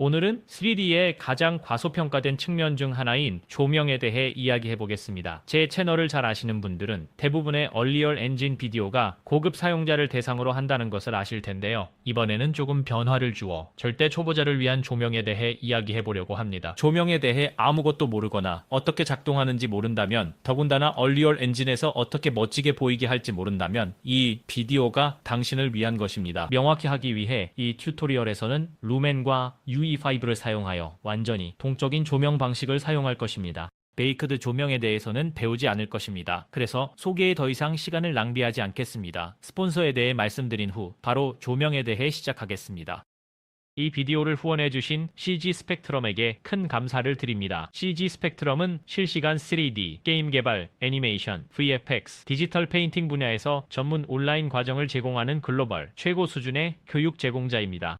오늘은 3D의 가장 과소평가된 측면 중 하나인 조명에 대해 이야기해 보겠습니다. 제 채널을 잘 아시는 분들은 대부분의 얼리얼 엔진 비디오가 고급 사용자를 대상으로 한다는 것을 아실 텐데요. 이번에는 조금 변화를 주어 절대 초보자를 위한 조명에 대해 이야기해 보려고 합니다. 조명에 대해 아무것도 모르거나 어떻게 작동하는지 모른다면, 더군다나 얼리얼 엔진에서 어떻게 멋지게 보이게 할지 모른다면 이 비디오가 당신을 위한 것입니다. 명확히 하기 위해 이 튜토리얼에서는 루멘과 UE5를 사용하여 완전히 동적인 조명 방식을 사용할 것입니다. 베이크드 조명에 대해서는 배우지 않을 것입니다. 그래서 소개에 더 이상 시간을 낭비하지 않겠습니다. 스폰서에 대해 말씀드린 후 바로 조명에 대해 시작하겠습니다. 이 비디오를 후원해주신 CG 스펙트럼에게 큰 감사를 드립니다. CG 스펙트럼은 실시간 3D, 게임 개발, 애니메이션, VFX, 디지털 페인팅 분야에서 전문 온라인 과정을 제공하는 글로벌 최고 수준의 교육 제공자입니다.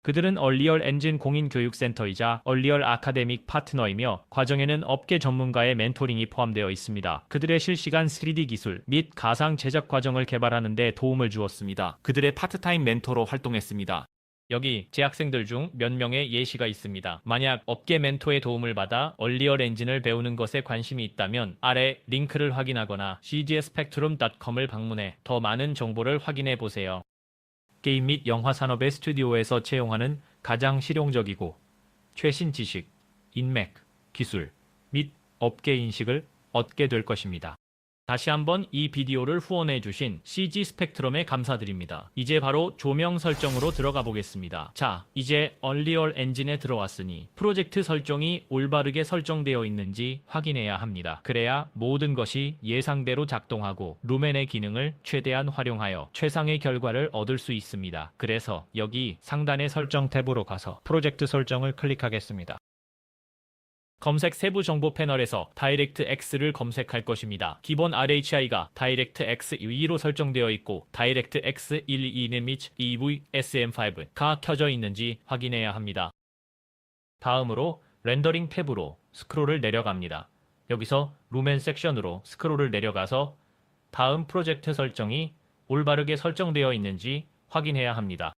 그들은 얼리얼 엔진 공인교육센터이자 얼리얼 아카데믹 파트너이며 과정에는 업계 전문가의 멘토링이 포함되어 있습니다. 그들의 실시간 3D 기술 및 가상 제작 과정을 개발하는 데 도움을 주었습니다. 그들의 파트타임 멘토로 활동했습니다. 여기 재학생들 중 몇 명의 예시가 있습니다. 만약 업계 멘토의 도움을 받아 얼리얼 엔진을 배우는 것에 관심이 있다면 아래 링크를 확인하거나 cgspectrum.com을 방문해 더 많은 정보를 확인해 보세요. 게임 및 영화 산업의 스튜디오에서 채용하는 가장 실용적이고 최신 지식, 인맥, 기술 및 업계 인식을 얻게 될 것입니다. 다시 한번 이 비디오를 후원해주신 CG 스펙트럼에 감사드립니다. 이제 바로 조명 설정으로 들어가 보겠습니다. 자, 이제 얼리얼 엔진에 들어왔으니 프로젝트 설정이 올바르게 설정되어 있는지 확인해야 합니다. 그래야 모든 것이 예상대로 작동하고 루멘의 기능을 최대한 활용하여 최상의 결과를 얻을 수 있습니다. 그래서 여기 상단의 설정 탭으로 가서 프로젝트 설정을 클릭하겠습니다. 검색 세부 정보 패널에서 다이렉트 X를 검색할 것입니다. 기본 RHI가 다이렉트 X 2로 설정되어 있고 다이렉트 X 12 및 EV-SM5가 켜져 있는지 확인해야 합니다. 다음으로 렌더링 탭으로 스크롤을 내려갑니다. 여기서 루멘 섹션으로 스크롤을 내려가서 다음 프로젝트 설정이 올바르게 설정되어 있는지 확인해야 합니다.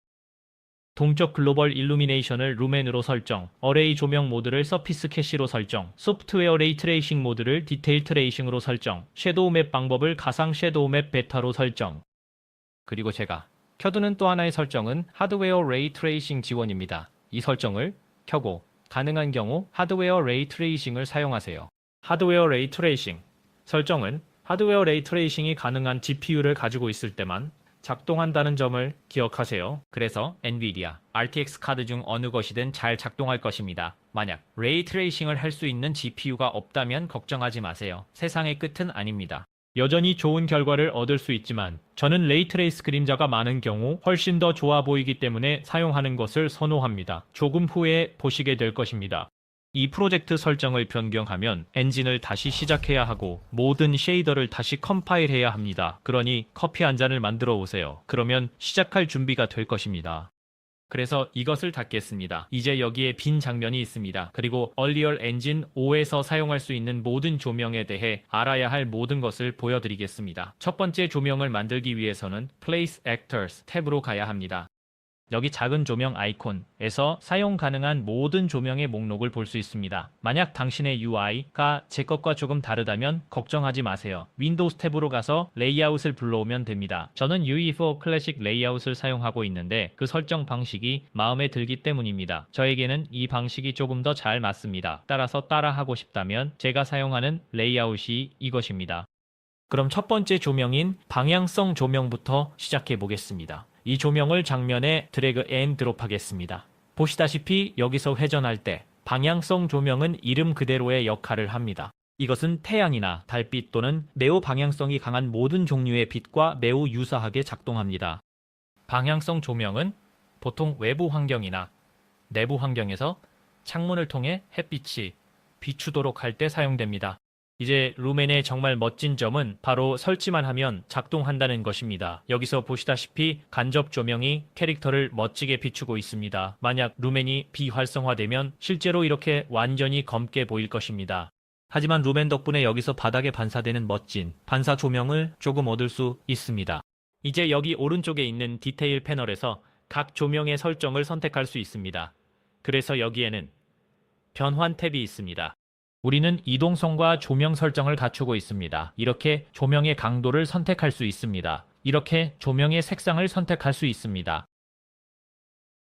동적 글로벌 일루미네이션을 루멘으로 설정, 어레이 조명 모드를 서피스 캐시로 설정, 소프트웨어 레이 트레이싱 모드를 디테일 트레이싱으로 설정, 섀도우 맵 방법을 가상 섀도우 맵 베타로 설정. 그리고 제가 켜두는 또 하나의 설정은 하드웨어 레이 트레이싱 지원입니다. 이 설정을 켜고 가능한 경우 하드웨어 레이 트레이싱을 사용하세요. 하드웨어 레이 트레이싱 설정은 하드웨어 레이 트레이싱이 가능한 GPU를 가지고 있을 때만 작동한다는 점을 기억하세요. 그래서 엔비디아, RTX 카드 중 어느 것이든 잘 작동할 것입니다. 만약 레이 트레이싱을 할 수 있는 GPU가 없다면 걱정하지 마세요. 세상의 끝은 아닙니다. 여전히 좋은 결과를 얻을 수 있지만 저는 레이 트레이스 그림자가 많은 경우 훨씬 더 좋아 보이기 때문에 사용하는 것을 선호합니다. 조금 후에 보시게 될 것입니다. 이 프로젝트 설정을 변경하면 엔진을 다시 시작해야 하고 모든 쉐이더를 다시 컴파일해야 합니다. 그러니 커피 한 잔을 만들어 오세요. 그러면 시작할 준비가 될 것입니다. 그래서 이것을 닫겠습니다. 이제 여기에 빈 장면이 있습니다. 그리고 얼리얼 엔진 5에서 사용할 수 있는 모든 조명에 대해 알아야 할 모든 것을 보여드리겠습니다. 첫 번째 조명을 만들기 위해서는 Place Actors 탭으로 가야 합니다. 여기 작은 조명 아이콘에서 사용 가능한 모든 조명의 목록을 볼 수 있습니다. 만약 당신의 UI가 제 것과 조금 다르다면 걱정하지 마세요. 윈도우스 탭으로 가서 레이아웃을 불러오면 됩니다. 저는 UE4 클래식 레이아웃을 사용하고 있는데 그 설정 방식이 마음에 들기 때문입니다. 저에게는 이 방식이 조금 더 잘 맞습니다. 따라서 따라하고 싶다면 제가 사용하는 레이아웃이 이것입니다. 그럼 첫 번째 조명인 방향성 조명부터 시작해 보겠습니다. 이 조명을 장면에 드래그 앤 드롭 하겠습니다. 보시다시피 여기서 회전할 때 방향성 조명은 이름 그대로의 역할을 합니다. 이것은 태양이나 달빛 또는 매우 방향성이 강한 모든 종류의 빛과 매우 유사하게 작동합니다. 방향성 조명은 보통 외부 환경이나 내부 환경에서 창문을 통해 햇빛이 비추도록 할 때 사용됩니다. 이제 루멘의 정말 멋진 점은 바로 설치만 하면 작동한다는 것입니다. 여기서 보시다시피 간접 조명이 캐릭터를 멋지게 비추고 있습니다. 만약 루멘이 비활성화되면 실제로 이렇게 완전히 검게 보일 것입니다. 하지만 루멘 덕분에 여기서 바닥에 반사되는 멋진 반사 조명을 조금 얻을 수 있습니다. 이제 여기 오른쪽에 있는 디테일 패널에서 각 조명의 설정을 선택할 수 있습니다. 그래서 여기에는 변환 탭이 있습니다. 우리는 이동성과 조명 설정을 갖추고 있습니다. 이렇게 조명의 강도를 선택할 수 있습니다. 이렇게 조명의 색상을 선택할 수 있습니다.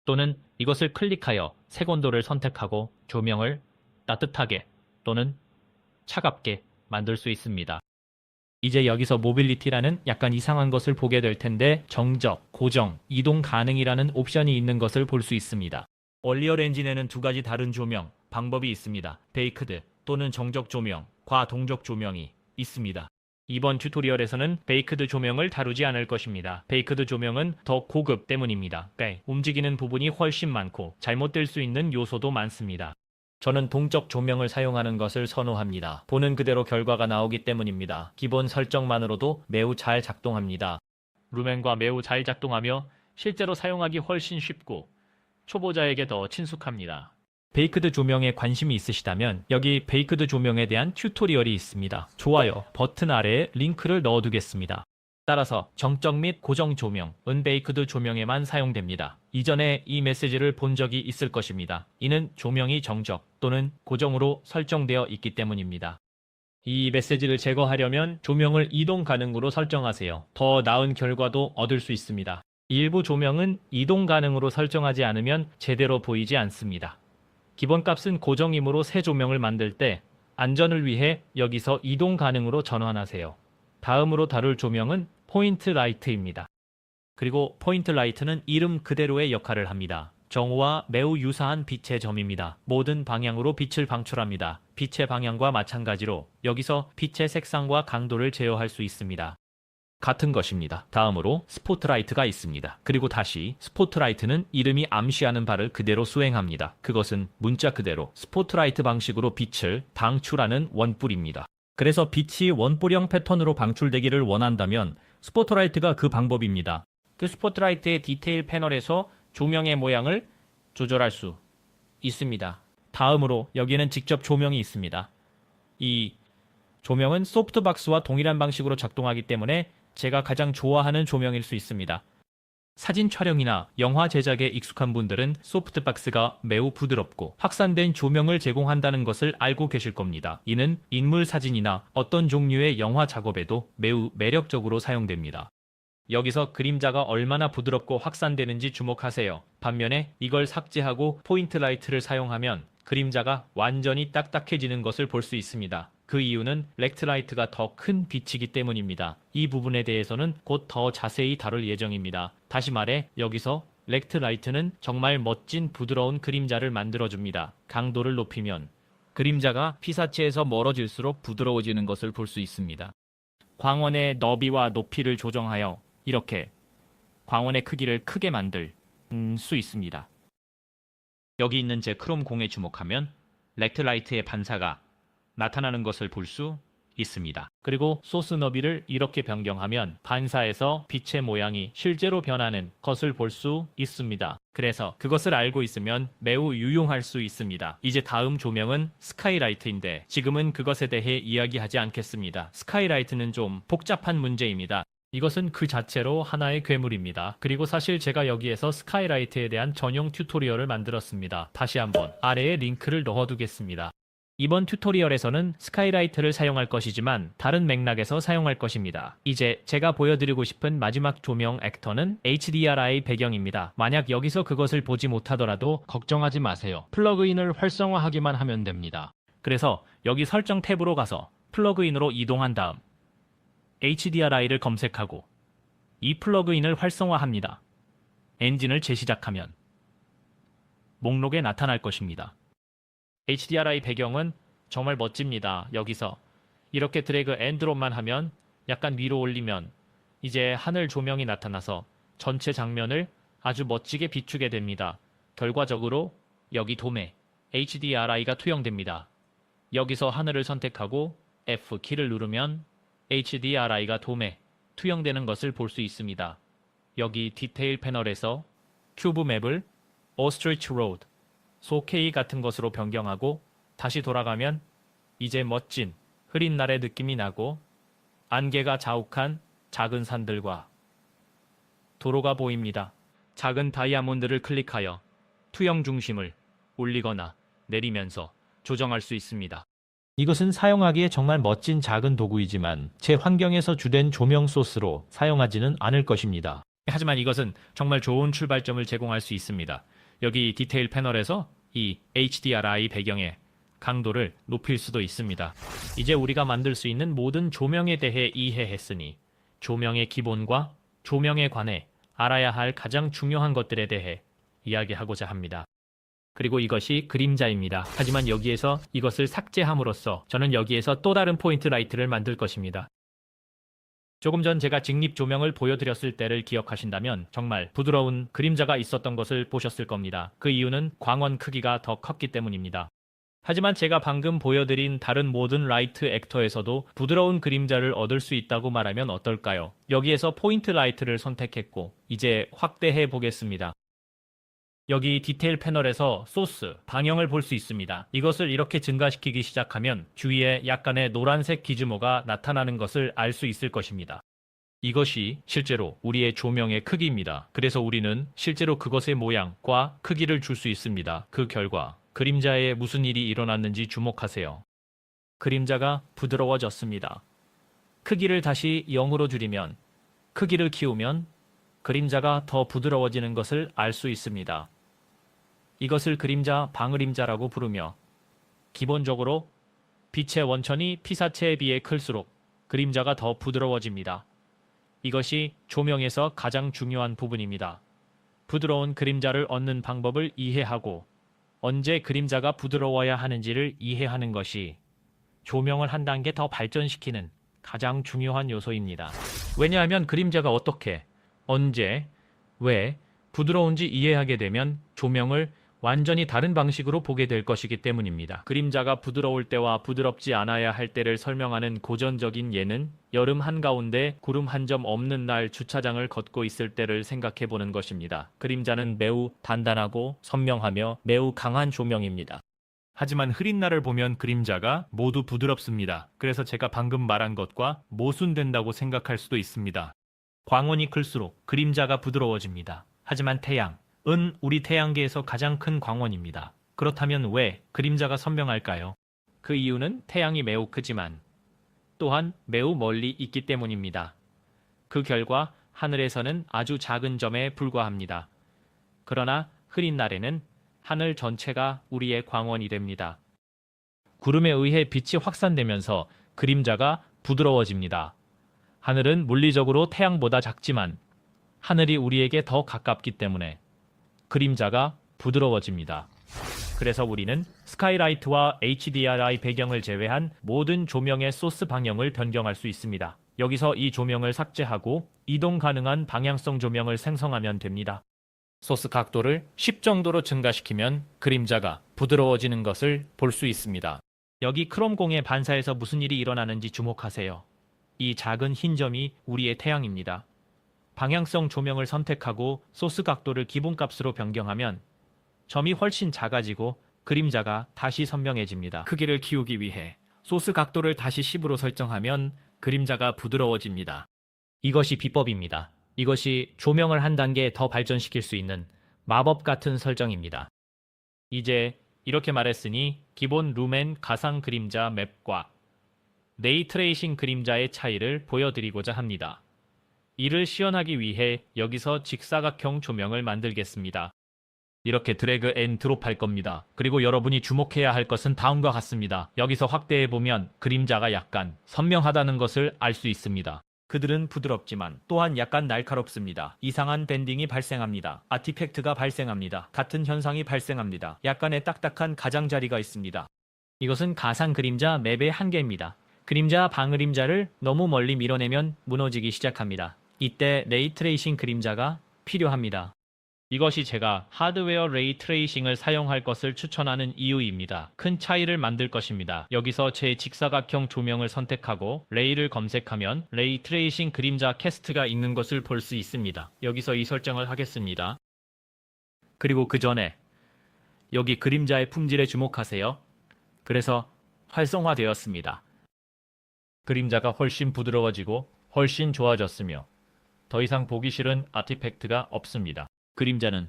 또는 이것을 클릭하여 색온도를 선택하고 조명을 따뜻하게 또는 차갑게 만들 수 있습니다. 이제 여기서 모빌리티라는 약간 이상한 것을 보게 될 텐데 정적, 고정, 이동 가능이라는 옵션이 있는 것을 볼 수 있습니다. 얼리얼 엔진에는 두 가지 다른 조명 방법이 있습니다. 베이크드 또는 정적 조명, 과동적 조명이 있습니다. 이번 튜토리얼에서는 베이크드 조명을 다루지 않을 것입니다. 베이크드 조명은 더 고급 때문입니다. 움직이는 부분이 훨씬 많고 잘못될 수 있는 요소도 많습니다. 저는 동적 조명을 사용하는 것을 선호합니다. 보는 그대로 결과가 나오기 때문입니다. 기본 설정만으로도 매우 잘 작동합니다. 루멘과 매우 잘 작동하며 실제로 사용하기 훨씬 쉽고 초보자에게 더 친숙합니다. 베이크드 조명에 관심이 있으시다면 여기 베이크드 조명에 대한 튜토리얼이 있습니다. 좋아요 버튼 아래에 링크를 넣어두겠습니다. 따라서 정적 및 고정 조명, 은베이크드 조명에만 사용됩니다. 이전에 이 메시지를 본 적이 있을 것입니다. 이는 조명이 정적 또는 고정으로 설정되어 있기 때문입니다. 이 메시지를 제거하려면 조명을 이동 가능으로 설정하세요. 더 나은 결과도 얻을 수 있습니다. 일부 조명은 이동 가능으로 설정하지 않으면 제대로 보이지 않습니다. 기본값은 고정이므로 새 조명을 만들 때 안전을 위해 여기서 이동 가능으로 전환하세요. 다음으로 다룰 조명은 포인트 라이트입니다. 그리고 포인트 라이트는 이름 그대로의 역할을 합니다. 정오와 매우 유사한 빛의 점입니다. 모든 방향으로 빛을 방출합니다. 빛의 방향과 마찬가지로 여기서 빛의 색상과 강도를 제어할 수 있습니다. 같은 것입니다. 다음으로 스포트라이트가 있습니다. 그리고 다시 스포트라이트는 이름이 암시하는 바를 그대로 수행합니다. 그것은 문자 그대로 스포트라이트 방식으로 빛을 방출하는 원뿔입니다. 그래서 빛이 원뿔형 패턴으로 방출되기를 원한다면 스포트라이트가 그 방법입니다. 그 스포트라이트의 디테일 패널에서 조명의 모양을 조절할 수 있습니다. 다음으로 여기에는 직접 조명이 있습니다. 이 조명은 소프트박스와 동일한 방식으로 작동하기 때문에 제가 가장 좋아하는 조명일 수 있습니다. 사진 촬영이나 영화 제작에 익숙한 분들은 소프트박스가 매우 부드럽고 확산된 조명을 제공한다는 것을 알고 계실 겁니다. 이는 인물 사진이나 어떤 종류의 영화 작업에도 매우 매력적으로 사용됩니다. 여기서 그림자가 얼마나 부드럽고 확산되는지 주목하세요. 반면에 이걸 삭제하고 포인트 라이트를 사용하면 그림자가 완전히 딱딱해지는 것을 볼 수 있습니다. 그 이유는 렉트라이트가 더 큰 빛이기 때문입니다. 이 부분에 대해서는 곧 더 자세히 다룰 예정입니다. 다시 말해 여기서 렉트라이트는 정말 멋진 부드러운 그림자를 만들어줍니다. 강도를 높이면 그림자가 피사체에서 멀어질수록 부드러워지는 것을 볼 수 있습니다. 광원의 너비와 높이를 조정하여 이렇게 광원의 크기를 크게 만들 수 있습니다. 여기 있는 제 크롬 공에 주목하면 렉트라이트의 반사가 나타나는 것을 볼 수 있습니다. 그리고 소스 너비를 이렇게 변경하면 반사에서 빛의 모양이 실제로 변하는 것을 볼 수 있습니다. 그래서 그것을 알고 있으면 매우 유용할 수 있습니다. 이제 다음 조명은 스카이라이트인데 지금은 그것에 대해 이야기하지 않겠습니다. 스카이라이트는 좀 복잡한 문제입니다. 이것은 그 자체로 하나의 괴물입니다. 그리고 사실 제가 여기에서 스카이라이트에 대한 전용 튜토리얼을 만들었습니다. 다시 한번 아래에 링크를 넣어두겠습니다. 이번 튜토리얼에서는 스카이라이트를 사용할 것이지만 다른 맥락에서 사용할 것입니다. 이제 제가 보여드리고 싶은 마지막 조명 액터는 HDRI 배경입니다. 만약 여기서 그것을 보지 못하더라도 걱정하지 마세요. 플러그인을 활성화하기만 하면 됩니다. 그래서 여기 설정 탭으로 가서 플러그인으로 이동한 다음 HDRI를 검색하고 이 플러그인을 활성화합니다. 엔진을 재시작하면 목록에 나타날 것입니다. HDRI 배경은 정말 멋집니다. 여기서 이렇게 드래그 앤 드롭만 하면 약간 위로 올리면 이제 하늘 조명이 나타나서 전체 장면을 아주 멋지게 비추게 됩니다. 결과적으로 여기 돔에 HDRI가 투영됩니다. 여기서 하늘을 선택하고 F키를 누르면 HDRI가 돔에 투영되는 것을 볼 수 있습니다. 여기 디테일 패널에서 큐브 맵을 오스트리치 로드, 소케이 같은 것으로 변경하고 다시 돌아가면 이제 멋진 흐린 날의 느낌이 나고 안개가 자욱한 작은 산들과 도로가 보입니다. 작은 다이아몬드를 클릭하여 투영 중심을 올리거나 내리면서 조정할 수 있습니다. 이것은 사용하기에 정말 멋진 작은 도구이지만 제 환경에서 주된 조명 소스로 사용하지는 않을 것입니다. 하지만 이것은 정말 좋은 출발점을 제공할 수 있습니다. 여기 디테일 패널에서 이 HDRI 배경의 강도를 높일 수도 있습니다. 이제 우리가 만들 수 있는 모든 조명에 대해 이해했으니 조명의 기본과 조명에 관해 알아야 할 가장 중요한 것들에 대해 이야기하고자 합니다. 그리고 이것이 그림자입니다. 하지만 여기에서 이것을 삭제함으로써 저는 여기에서 또 다른 포인트 라이트를 만들 것입니다. 조금 전 제가 직립 조명을 보여드렸을 때를 기억하신다면 정말 부드러운 그림자가 있었던 것을 보셨을 겁니다. 그 이유는 광원 크기가 더 컸기 때문입니다. 하지만 제가 방금 보여드린 다른 모든 라이트 액터에서도 부드러운 그림자를 얻을 수 있다고 말하면 어떨까요? 여기에서 포인트 라이트를 선택했고 이제 확대해 보겠습니다. 여기 디테일 패널에서 소스, 방향을 볼 수 있습니다. 이것을 이렇게 증가시키기 시작하면 주위에 약간의 노란색 기즈모가 나타나는 것을 알 수 있을 것입니다. 이것이 실제로 우리의 조명의 크기입니다. 그래서 우리는 실제로 그것의 모양과 크기를 줄 수 있습니다. 그 결과 그림자에 무슨 일이 일어났는지 주목하세요. 그림자가 부드러워졌습니다. 크기를 다시 0으로 줄이면, 크기를 키우면 그림자가 더 부드러워지는 것을 알 수 있습니다. 이것을 그림자 방그림자라고 부르며 기본적으로 빛의 원천이 피사체에 비해 클수록 그림자가 더 부드러워집니다. 이것이 조명에서 가장 중요한 부분입니다. 부드러운 그림자를 얻는 방법을 이해하고 언제 그림자가 부드러워야 하는지를 이해하는 것이 조명을 한 단계 더 발전시키는 가장 중요한 요소입니다. 왜냐하면 그림자가 어떻게, 언제, 왜 부드러운지 이해하게 되면 조명을 완전히 다른 방식으로 보게 될 것이기 때문입니다. 그림자가 부드러울 때와 부드럽지 않아야 할 때를 설명하는 고전적인 예는 여름 한가운데 구름 한 점 없는 날 주차장을 걷고 있을 때를 생각해 보는 것입니다. 그림자는 매우 단단하고 선명하며 매우 강한 조명입니다. 하지만 흐린 날을 보면 그림자가 모두 부드럽습니다. 그래서 제가 방금 말한 것과 모순된다고 생각할 수도 있습니다. 광원이 클수록 그림자가 부드러워집니다. 하지만 태양은 우리 태양계에서 가장 큰 광원입니다. 그렇다면 왜 그림자가 선명할까요? 그 이유는 태양이 매우 크지만 또한 매우 멀리 있기 때문입니다. 그 결과 하늘에서는 아주 작은 점에 불과합니다. 그러나 흐린 날에는 하늘 전체가 우리의 광원이 됩니다. 구름에 의해 빛이 확산되면서 그림자가 부드러워집니다. 하늘은 물리적으로 태양보다 작지만 하늘이 우리에게 더 가깝기 때문에 그림자가 부드러워집니다. 그래서 우리는 스카이라이트와 HDRI 배경을 제외한 모든 조명의 소스 방향을 변경할 수 있습니다. 여기서 이 조명을 삭제하고 이동 가능한 방향성 조명을 생성하면 됩니다. 소스 각도를 10 정도로 증가시키면 그림자가 부드러워지는 것을 볼 수 있습니다. 여기 크롬공의 반사에서 무슨 일이 일어나는지 주목하세요. 이 작은 흰 점이 우리의 태양입니다. 방향성 조명을 선택하고 소스 각도를 기본값으로 변경하면 점이 훨씬 작아지고 그림자가 다시 선명해집니다. 크기를 키우기 위해 소스 각도를 다시 10으로 설정하면 그림자가 부드러워집니다. 이것이 비법입니다. 이것이 조명을 한 단계 더 발전시킬 수 있는 마법 같은 설정입니다. 이제 이렇게 말했으니 기본 루멘 가상 그림자 맵과 레이 트레이싱 그림자의 차이를 보여드리고자 합니다. 이를 시연하기 위해 여기서 직사각형 조명을 만들겠습니다. 이렇게 드래그 앤 드롭할 겁니다. 그리고 여러분이 주목해야 할 것은 다음과 같습니다. 여기서 확대해보면 그림자가 약간 선명하다는 것을 알 수 있습니다. 그들은 부드럽지만 또한 약간 날카롭습니다. 이상한 밴딩이 발생합니다. 아티팩트가 발생합니다. 같은 현상이 발생합니다. 약간의 딱딱한 가장자리가 있습니다. 이것은 가상 그림자 맵의 한계입니다. 그림자 방그림자를 너무 멀리 밀어내면 무너지기 시작합니다. 이때 레이 트레이싱 그림자가 필요합니다. 이것이 제가 하드웨어 레이 트레이싱을 사용할 것을 추천하는 이유입니다. 큰 차이를 만들 것입니다. 여기서 제 직사각형 조명을 선택하고 레이를 검색하면 레이 트레이싱 그림자 캐스트가 있는 것을 볼 수 있습니다. 여기서 이 설정을 하겠습니다. 그리고 그 전에 여기 그림자의 품질에 주목하세요. 그래서 활성화되었습니다. 그림자가 훨씬 부드러워지고 훨씬 좋아졌으며 더 이상 보기 싫은 아티팩트가 없습니다. 그림자는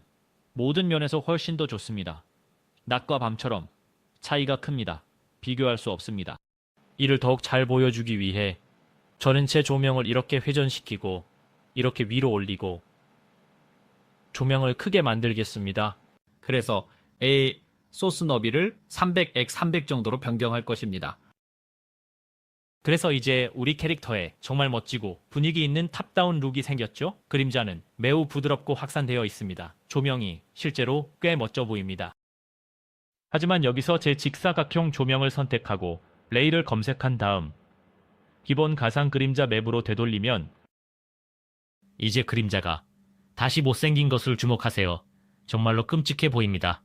모든 면에서 훨씬 더 좋습니다. 낮과 밤처럼 차이가 큽니다. 비교할 수 없습니다. 이를 더욱 잘 보여주기 위해 저는 제 조명을 이렇게 회전시키고 이렇게 위로 올리고 조명을 크게 만들겠습니다. 그래서 A 소스 너비를 300x 300 정도로 변경할 것입니다. 그래서 이제 우리 캐릭터에 정말 멋지고 분위기 있는 탑다운 룩이 생겼죠? 그림자는 매우 부드럽고 확산되어 있습니다. 조명이 실제로 꽤 멋져 보입니다. 하지만 여기서 제 직사각형 조명을 선택하고 레이를 검색한 다음 기본 가상 그림자 맵으로 되돌리면 이제 그림자가 다시 못생긴 것을 주목하세요. 정말로 끔찍해 보입니다.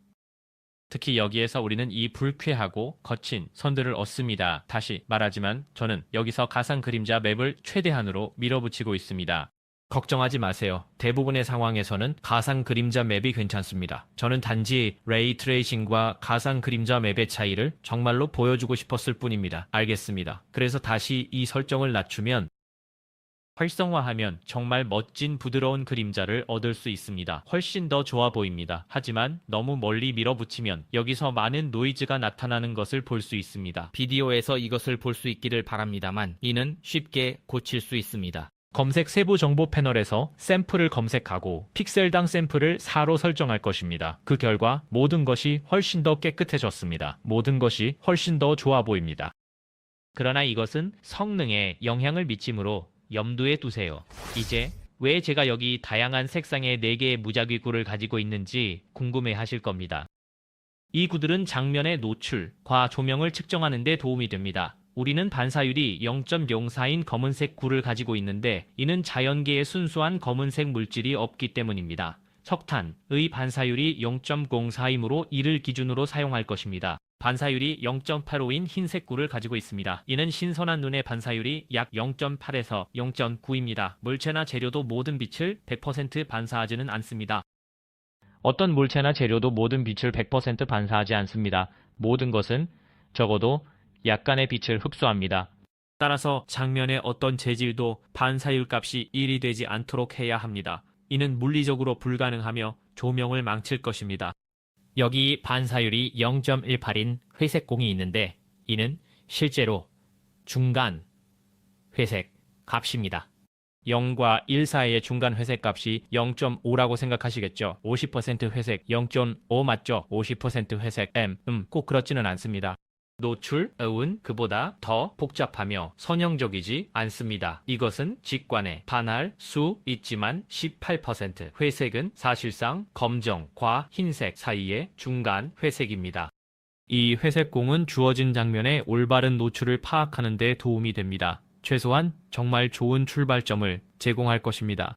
특히 여기에서 우리는 이 불쾌하고 거친 선들을 얻습니다. 다시 말하지만 저는 여기서 가상 그림자 맵을 최대한으로 밀어붙이고 있습니다. 걱정하지 마세요. 대부분의 상황에서는 가상 그림자 맵이 괜찮습니다. 저는 단지 레이 트레이싱과 가상 그림자 맵의 차이를 정말로 보여주고 싶었을 뿐입니다. 알겠습니다. 그래서 다시 이 설정을 낮추면 활성화하면 정말 멋진 부드러운 그림자를 얻을 수 있습니다. 훨씬 더 좋아 보입니다. 하지만 너무 멀리 밀어붙이면 여기서 많은 노이즈가 나타나는 것을 볼 수 있습니다. 비디오에서 이것을 볼 수 있기를 바랍니다만 이는 쉽게 고칠 수 있습니다. 검색 세부 정보 패널에서 샘플을 검색하고 픽셀당 샘플을 4로 설정할 것입니다. 그 결과 모든 것이 훨씬 더 깨끗해졌습니다. 모든 것이 훨씬 더 좋아 보입니다. 그러나 이것은 성능에 영향을 미치므로 염두에 두세요. 이제 왜 제가 여기 다양한 색상의 4개의 무작위 구를 가지고 있는지 궁금해 하실 겁니다. 이 구들은 장면의 노출과 조명을 측정하는 데 도움이 됩니다. 우리는 반사율이 0.04인 검은색 구를 가지고 있는데 이는 자연계에 순수한 검은색 물질이 없기 때문입니다. 석탄의 반사율이 0.04이므로 이를 기준으로 사용할 것입니다. 반사율이 0.85인 흰색 구를 가지고 있습니다. 이는 신선한 눈의 반사율이 약 0.8에서 0.9입니다. 물체나 재료도 모든 빛을 100% 반사하지는 않습니다. 어떤 물체나 재료도 모든 빛을 100% 반사하지 않습니다. 모든 것은 적어도 약간의 빛을 흡수합니다. 따라서 장면의 어떤 재질도 반사율 값이 1이 되지 않도록 해야 합니다. 이는 물리적으로 불가능하며 조명을 망칠 것입니다. 여기 반사율이 0.18인 회색 공이 있는데 이는 실제로 중간 회색 값입니다. 0과 1 사이의 중간 회색 값이 0.5라고 생각하시겠죠? 50% 회색 0.5 맞죠? 50% 회색 꼭 그렇지는 않습니다. 노출은 그보다 더 복잡하며 선형적이지 않습니다. 이것은 직관에 반할 수 있지만 18%, 회색은 사실상 검정과 흰색 사이의 중간 회색입니다. 이 회색공은 주어진 장면의 올바른 노출을 파악하는 데 도움이 됩니다. 최소한 정말 좋은 출발점을 제공할 것입니다.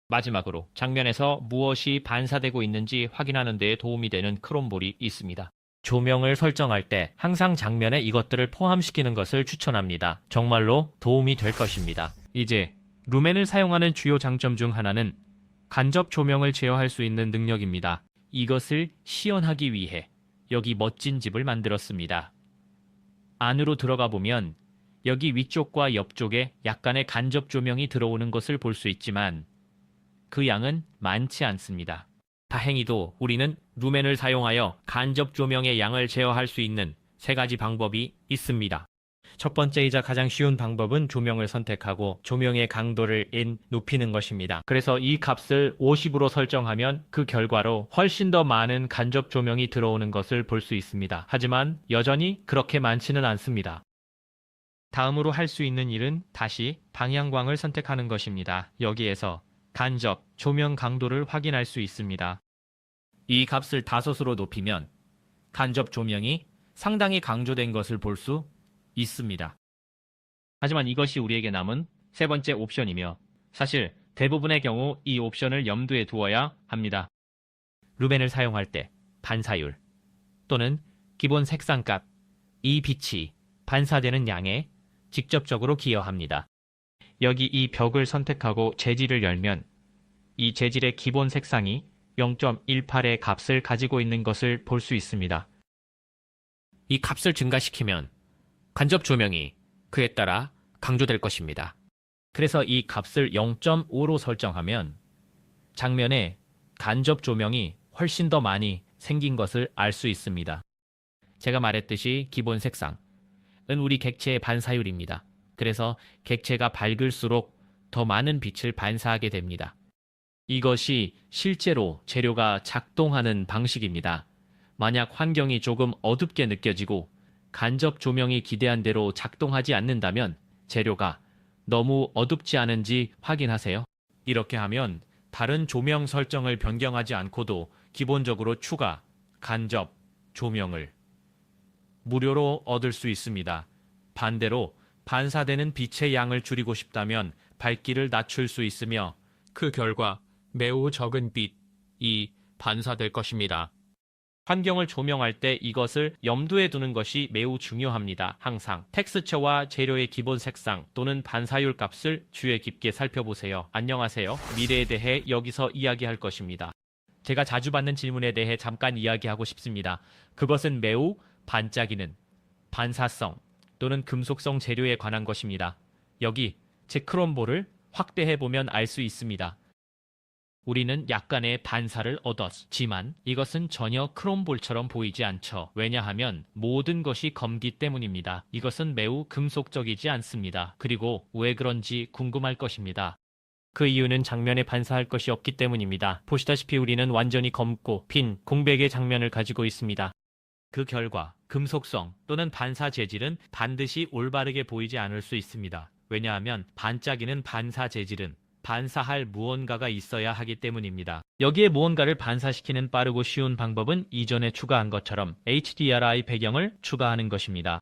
마지막으로 장면에서 무엇이 반사되고 있는지 확인하는 데 도움이 되는 크롬볼이 있습니다. 조명을 설정할 때 항상 장면에 이것들을 포함시키는 것을 추천합니다. 정말로 도움이 될 것입니다. 이제 루멘을 사용하는 주요 장점 중 하나는 간접 조명을 제어할 수 있는 능력입니다. 이것을 시연하기 위해 여기 멋진 집을 만들었습니다. 안으로 들어가 보면 여기 위쪽과 옆쪽에 약간의 간접 조명이 들어오는 것을 볼 수 있지만 그 양은 많지 않습니다. 다행히도 우리는 루멘을 사용하여 간접 조명의 양을 제어할 수 있는 3가지 방법이 있습니다. 첫 번째이자 가장 쉬운 방법은 조명을 선택하고 조명의 강도를 높이는 것입니다. 그래서 이 값을 50으로 설정하면 그 결과로 훨씬 더 많은 간접 조명이 들어오는 것을 볼 수 있습니다. 하지만 여전히 그렇게 많지는 않습니다. 다음으로 할 수 있는 일은 다시 방향광을 선택하는 것입니다. 여기에서 간접 조명 강도를 확인할 수 있습니다. 이 값을 5으로 높이면 간접 조명이 상당히 강조된 것을 볼 수 있습니다. 하지만 이것이 우리에게 남은 3번째 옵션이며 사실 대부분의 경우 이 옵션을 염두에 두어야 합니다. 루멘을 사용할 때 반사율 또는 기본 색상값, 이 빛이 반사되는 양에 직접적으로 기여합니다. 여기 이 벽을 선택하고 재질을 열면 이 재질의 기본 색상이 0.18의 값을 가지고 있는 것을 볼 수 있습니다. 이 값을 증가시키면 간접 조명이 그에 따라 강조될 것입니다. 그래서 이 값을 0.5로 설정하면 장면에 간접 조명이 훨씬 더 많이 생긴 것을 알 수 있습니다. 제가 말했듯이 기본 색상은 우리 객체의 반사율입니다. 그래서 객체가 밝을수록 더 많은 빛을 반사하게 됩니다. 이것이 실제로 재료가 작동하는 방식입니다. 만약 환경이 조금 어둡게 느껴지고 간접 조명이 기대한 대로 작동하지 않는다면 재료가 너무 어둡지 않은지 확인하세요. 이렇게 하면 다른 조명 설정을 변경하지 않고도 기본적으로 추가, 간접 조명을 무료로 얻을 수 있습니다. 반대로 반사되는 빛의 양을 줄이고 싶다면 밝기를 낮출 수 있으며 그 결과 매우 적은 빛이 반사될 것입니다. 환경을 조명할 때 이것을 염두에 두는 것이 매우 중요합니다. 항상 텍스처와 재료의 기본 색상 또는 반사율 값을 주의 깊게 살펴보세요. 안녕하세요. 미래에 대해 여기서 이야기할 것입니다. 제가 자주 받는 질문에 대해 잠깐 이야기하고 싶습니다. 그것은 매우 반짝이는 반사성 또는 금속성 재료에 관한 것입니다. 여기 제 크롬볼을 확대해보면 알 수 있습니다. 우리는 약간의 반사를 얻었지만 이것은 전혀 크롬볼처럼 보이지 않죠. 왜냐하면 모든 것이 검기 때문입니다. 이것은 매우 금속적이지 않습니다. 그리고 왜 그런지 궁금할 것입니다. 그 이유는 장면에 반사할 것이 없기 때문입니다. 보시다시피 우리는 완전히 검고 빈 공백의 장면을 가지고 있습니다. 그 결과 금속성 또는 반사 재질은 반드시 올바르게 보이지 않을 수 있습니다. 왜냐하면 반짝이는 반사 재질은 반사할 무언가가 있어야 하기 때문입니다. 여기에 무언가를 반사시키는 빠르고 쉬운 방법은 이전에 추가한 것처럼 HDRI 배경을 추가하는 것입니다.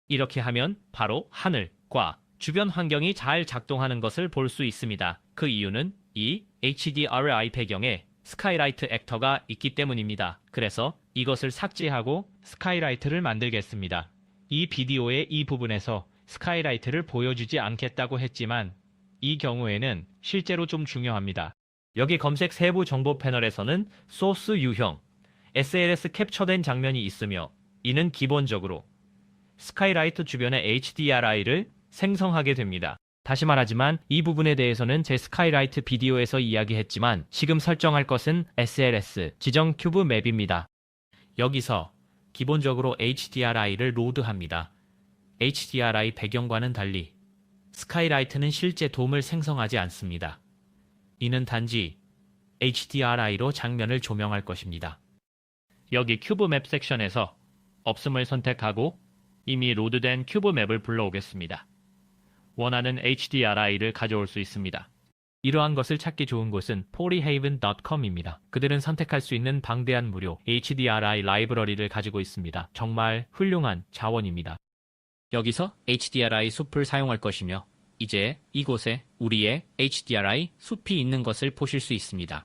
이렇게 하면 바로 하늘과 주변 환경이 잘 작동하는 것을 볼 수 있습니다. 그 이유는 이 HDRI 배경에 스카이라이트 액터가 있기 때문입니다. 그래서 이것을 삭제하고 스카이라이트를 만들겠습니다. 이 비디오의 이 부분에서 스카이라이트를 보여주지 않겠다고 했지만 이 경우에는 실제로 좀 중요합니다. 여기 검색 세부 정보 패널에서는 소스 유형, SLS 캡처된 장면이 있으며 이는 기본적으로 스카이라이트 주변의 HDRI를 생성하게 됩니다. 다시 말하지만 이 부분에 대해서는 제 스카이라이트 비디오에서 이야기했지만 지금 설정할 것은 SLS 지정 큐브 맵입니다. 여기서 기본적으로 HDRI를 로드합니다. HDRI 배경과는 달리 스카이라이트는 실제 돔을 생성하지 않습니다. 이는 단지 HDRI로 장면을 조명할 것입니다. 여기 큐브 맵 섹션에서 없음을 선택하고 이미 로드된 큐브 맵을 불러오겠습니다. 원하는 HDRI를 가져올 수 있습니다. 이러한 것을 찾기 좋은 곳은 polyhaven.com입니다. 그들은 선택할 수 있는 방대한 무료 HDRI 라이브러리를 가지고 있습니다. 정말 훌륭한 자원입니다. 여기서 HDRI 숲을 사용할 것이며 이제 이곳에 우리의 HDRI 숲이 있는 것을 보실 수 있습니다.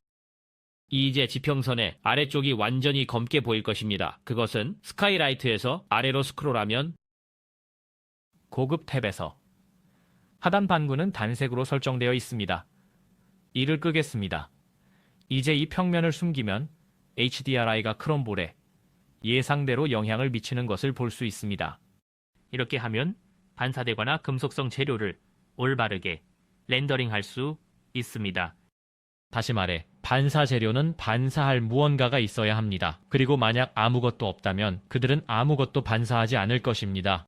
이제 지평선의 아래쪽이 완전히 검게 보일 것입니다. 그것은 스카이라이트에서 아래로 스크롤하면 고급 탭에서 하단 반구는 단색으로 설정되어 있습니다. 이를 끄겠습니다. 이제 이 평면을 숨기면 HDRI가 크롬볼에 예상대로 영향을 미치는 것을 볼 수 있습니다. 이렇게 하면 반사되거나 금속성 재료를 올바르게 렌더링할 수 있습니다. 다시 말해 반사 재료는 반사할 무언가가 있어야 합니다. 그리고 만약 아무것도 없다면 그들은 아무것도 반사하지 않을 것입니다.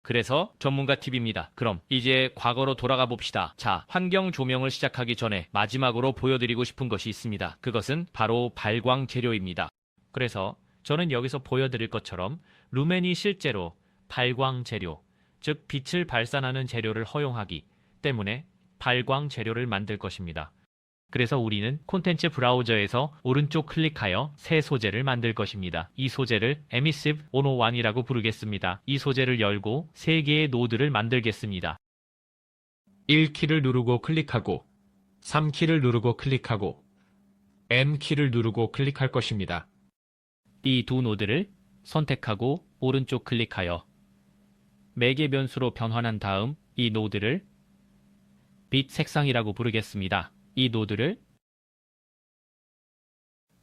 그래서 전문가 팁입니다. 그럼 이제 과거로 돌아가 봅시다. 자, 환경 조명을 시작하기 전에 마지막으로 보여드리고 싶은 것이 있습니다. 그것은 바로 발광 재료입니다. 그래서 저는 여기서 보여드릴 것처럼 루멘이 실제로 발광 재료, 즉 빛을 발산하는 재료를 허용하기 때문에 발광 재료를 만들 것입니다. 그래서 우리는 콘텐츠 브라우저에서 오른쪽 클릭하여 새 소재를 만들 것입니다. 이 소재를 Emissive 101이라고 부르겠습니다. 이 소재를 열고 3개의 노드를 만들겠습니다. 1키를 누르고 클릭하고 3키를 누르고 클릭하고 M키를 누르고 클릭할 것입니다. 이 두 노드를 선택하고 오른쪽 클릭하여 매개 변수로 변환한 다음 이 노드를 빛 색상이라고 부르겠습니다. 이 노드를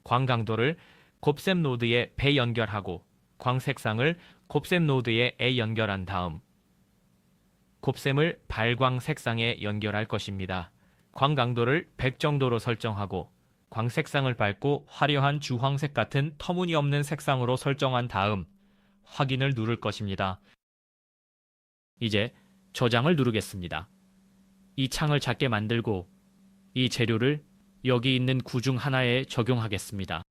광강도를 곱셈 노드에 배 연결하고 광색상을 곱셈 노드에 A 연결한 다음 곱셈을 발광 색상에 연결할 것입니다. 광강도를 100 정도로 설정하고 광색상을 밟고 화려한 주황색 같은 터무니없는 색상으로 설정한 다음 확인을 누를 것입니다. 이제 저장을 누르겠습니다. 이 창을 작게 만들고 이 재료를 여기 있는 구 중 하나에 적용하겠습니다.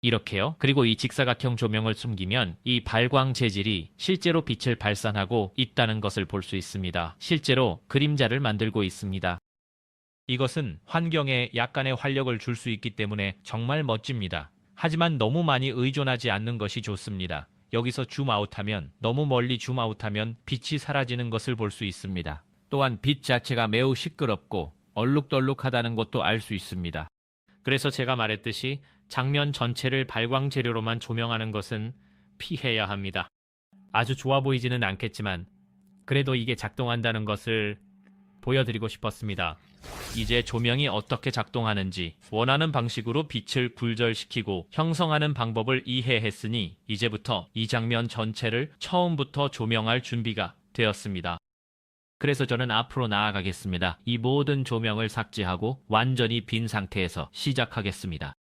이렇게요. 그리고 이 직사각형 조명을 숨기면 이 발광 재질이 실제로 빛을 발산하고 있다는 것을 볼 수 있습니다. 실제로 그림자를 만들고 있습니다. 이것은 환경에 약간의 활력을 줄 수 있기 때문에 정말 멋집니다. 하지만 너무 많이 의존하지 않는 것이 좋습니다. 여기서 줌아웃하면, 너무 멀리 줌아웃하면 빛이 사라지는 것을 볼 수 있습니다. 또한 빛 자체가 매우 시끄럽고 얼룩덜룩하다는 것도 알 수 있습니다. 그래서 제가 말했듯이 장면 전체를 발광 재료로만 조명하는 것은 피해야 합니다. 아주 좋아 보이지는 않겠지만 그래도 이게 작동한다는 것을 보여드리고 싶었습니다. 이제 조명이 어떻게 작동하는지 원하는 방식으로 빛을 굴절시키고 형성하는 방법을 이해했으니 이제부터 이 장면 전체를 처음부터 조명할 준비가 되었습니다. 그래서 저는 앞으로 나아가겠습니다. 이 모든 조명을 삭제하고 완전히 빈 상태에서 시작하겠습니다.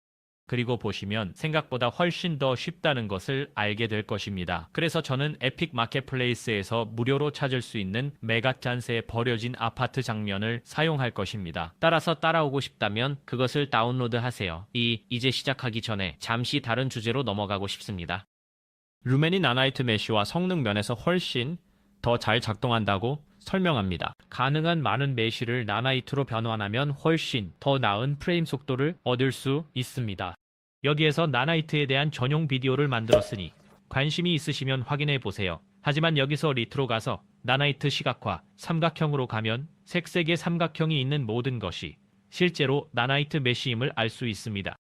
그리고 보시면 생각보다 훨씬 더 쉽다는 것을 알게 될 것입니다. 그래서 저는 에픽 마켓플레이스에서 무료로 찾을 수 있는 메가찬스에 버려진 아파트 장면을 사용할 것입니다. 따라서 따라오고 싶다면 그것을 다운로드 하세요. 이제 시작하기 전에 잠시 다른 주제로 넘어가고 싶습니다. 루멘이 나나이트 메쉬와 성능 면에서 훨씬 더 잘 작동한다고 설명합니다. 가능한 많은 메쉬를 나나이트로 변환하면 훨씬 더 나은 프레임 속도를 얻을 수 있습니다. 여기에서 나나이트에 대한 전용 비디오를 만들었으니 관심이 있으시면 확인해 보세요. 하지만 여기서 리트로 가서 나나이트 시각화, 삼각형으로 가면 색색의 삼각형이 있는 모든 것이 실제로 나나이트 메쉬임을 알 수 있습니다.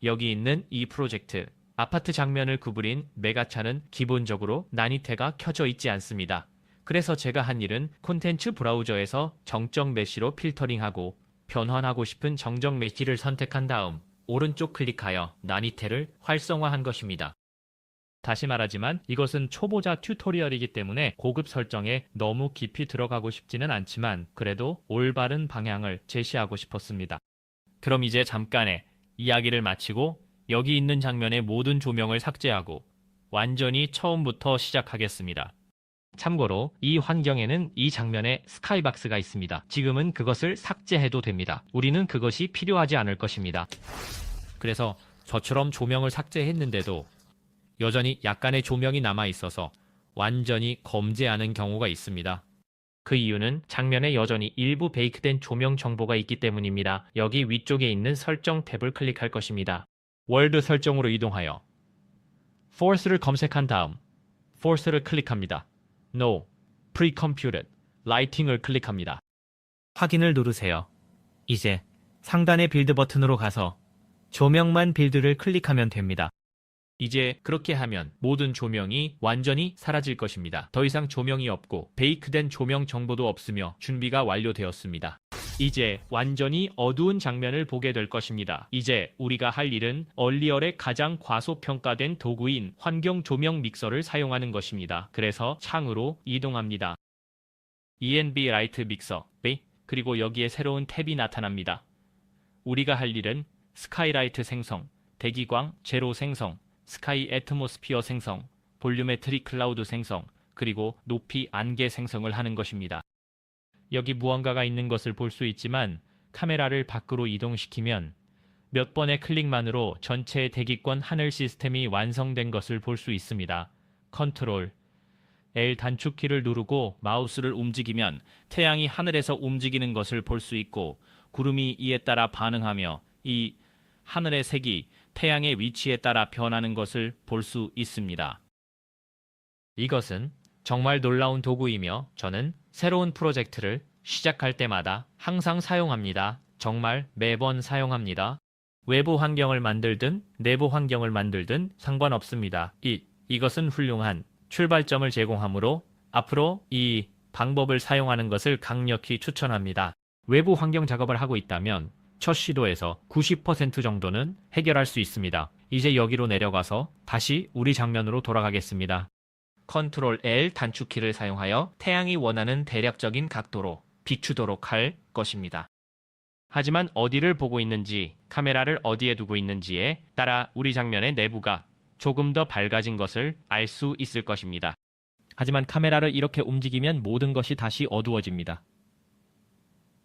여기 있는 이 프로젝트, 아파트 장면을 구부린 메가차는 기본적으로 나니테가 켜져 있지 않습니다. 그래서 제가 한 일은 콘텐츠 브라우저에서 정적 메쉬로 필터링하고 변환하고 싶은 정적 메쉬를 선택한 다음 오른쪽 클릭하여 나니테를 활성화한 것입니다. 다시 말하지만 이것은 초보자 튜토리얼이기 때문에 고급 설정에 너무 깊이 들어가고 싶지는 않지만 그래도 올바른 방향을 제시하고 싶었습니다. 그럼 이제 잠깐의 이야기를 마치고 여기 있는 장면의 모든 조명을 삭제하고 완전히 처음부터 시작하겠습니다. 참고로 이 환경에는 이 장면에 스카이박스가 있습니다. 지금은 그것을 삭제해도 됩니다. 우리는 그것이 필요하지 않을 것입니다. 그래서 저처럼 조명을 삭제했는데도 여전히 약간의 조명이 남아있어서 완전히 검지하는 경우가 있습니다. 그 이유는 장면에 여전히 일부 베이크된 조명 정보가 있기 때문입니다. 여기 위쪽에 있는 설정 탭을 클릭할 것입니다. 월드 설정으로 이동하여 Force를 검색한 다음 Force를 클릭합니다. No, Pre-Computed, Lighting을 클릭합니다. 확인을 누르세요. 이제 상단의 빌드 버튼으로 가서 조명만 빌드를 클릭하면 됩니다. 이제 그렇게 하면 모든 조명이 완전히 사라질 것입니다. 더 이상 조명이 없고 베이크된 조명 정보도 없으며 준비가 완료되었습니다. 이제 완전히 어두운 장면을 보게 될 것입니다. 이제 우리가 할 일은 얼리얼의 가장 과소평가된 도구인 환경 조명 믹서를 사용하는 것입니다. 그래서 창으로 이동합니다. ENB 라이트 믹서, 그리고 여기에 새로운 탭이 나타납니다. 우리가 할 일은 스카이라이트 생성, 대기광 제로 생성, 스카이 애트모스피어 생성, 볼륨메트릭 클라우드 생성, 그리고 높이 안개 생성을 하는 것입니다. 여기 무언가가 있는 것을 볼 수 있지만 카메라를 밖으로 이동시키면 몇 번의 클릭만으로 전체 대기권 하늘 시스템이 완성된 것을 볼 수 있습니다. 컨트롤 L 단축키를 누르고 마우스를 움직이면 태양이 하늘에서 움직이는 것을 볼 수 있고 구름이 이에 따라 반응하며 이 하늘의 색이 태양의 위치에 따라 변하는 것을 볼 수 있습니다. 이것은 정말 놀라운 도구이며 저는 새로운 프로젝트를 시작할 때마다 항상 사용합니다. 정말 매번 사용합니다. 외부 환경을 만들든 내부 환경을 만들든 상관없습니다. 이것은 훌륭한 출발점을 제공하므로 앞으로 이 방법을 사용하는 것을 강력히 추천합니다. 외부 환경 작업을 하고 있다면 첫 시도에서 90% 정도는 해결할 수 있습니다. 이제 여기로 내려가서 다시 우리 장면으로 돌아가겠습니다. 컨트롤 L 단축키를 사용하여 태양이 원하는 대략적인 각도로 비추도록 할 것입니다. 하지만 어디를 보고 있는지, 카메라를 어디에 두고 있는지에 따라 우리 장면의 내부가 조금 더 밝아진 것을 알 수 있을 것입니다. 하지만 카메라를 이렇게 움직이면 모든 것이 다시 어두워집니다.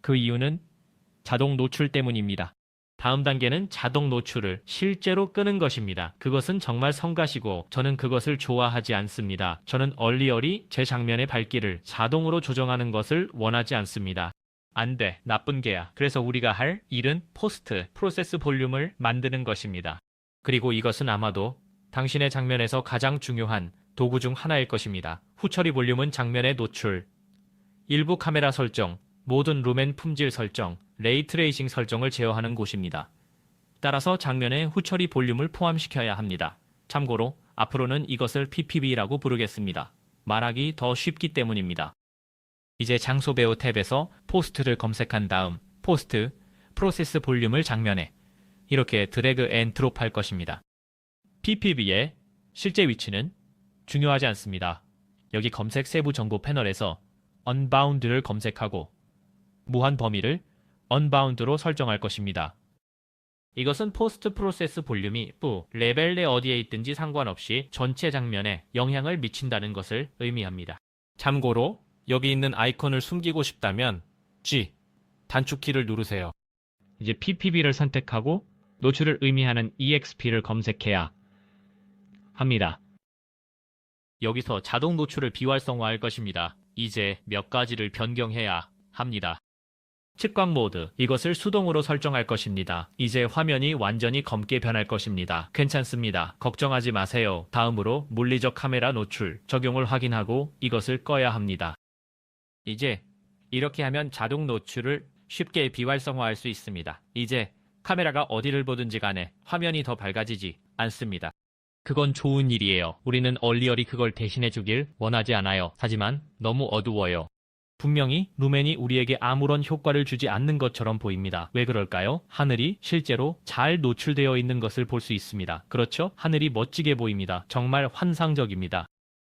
그 이유는 자동 노출 때문입니다. 다음 단계는 자동 노출을 실제로 끄는 것입니다. 그것은 정말 성가시고 저는 그것을 좋아하지 않습니다. 저는 얼리얼이 제 장면의 밝기를 자동으로 조정하는 것을 원하지 않습니다. 안 돼. 나쁜 개야. 그래서 우리가 할 일은 포스트 프로세스 볼륨을 만드는 것입니다. 그리고 이것은 아마도 당신의 장면에서 가장 중요한 도구 중 하나일 것입니다. 후처리 볼륨은 장면의 노출, 일부 카메라 설정, 모든 룸앤 품질 설정, 레이트레이싱 설정을 제어하는 곳입니다. 따라서 장면에 후처리 볼륨을 포함시켜야 합니다. 참고로 앞으로는 이것을 PPB라고 부르겠습니다. 말하기 더 쉽기 때문입니다. 이제 장소 배우 탭에서 포스트를 검색한 다음 포스트 프로세스 볼륨을 장면에 이렇게 드래그 앤 드롭 할 것입니다. PPB의 실제 위치는 중요하지 않습니다. 여기 검색 세부 정보 패널에서 Unbound를 검색하고 무한 범위를 Unbound로 설정할 것입니다. 이것은 포스트 프로세스 볼륨이 레벨 내 어디에 있든지 상관없이 전체 장면에 영향을 미친다는 것을 의미합니다. 참고로 여기 있는 아이콘을 숨기고 싶다면 G 단축키를 누르세요. 이제 PPB를 선택하고 노출을 의미하는 EXP를 검색해야 합니다. 여기서 자동 노출을 비활성화할 것입니다. 이제 몇 가지를 변경해야 합니다. 측광 모드, 이것을 수동으로 설정할 것입니다. 이제 화면이 완전히 검게 변할 것입니다. 괜찮습니다. 걱정하지 마세요. 다음으로 물리적 카메라 노출 적용을 확인하고 이것을 꺼야 합니다. 이제 이렇게 하면 자동 노출을 쉽게 비활성화할 수 있습니다. 이제 카메라가 어디를 보든지 간에 화면이 더 밝아지지 않습니다. 그건 좋은 일이에요. 우리는 얼리얼이 그걸 대신해 주길 원하지 않아요. 하지만 너무 어두워요. 분명히 루멘이 우리에게 아무런 효과를 주지 않는 것처럼 보입니다. 왜 그럴까요? 하늘이 실제로 잘 노출되어 있는 것을 볼 수 있습니다. 그렇죠? 하늘이 멋지게 보입니다. 정말 환상적입니다.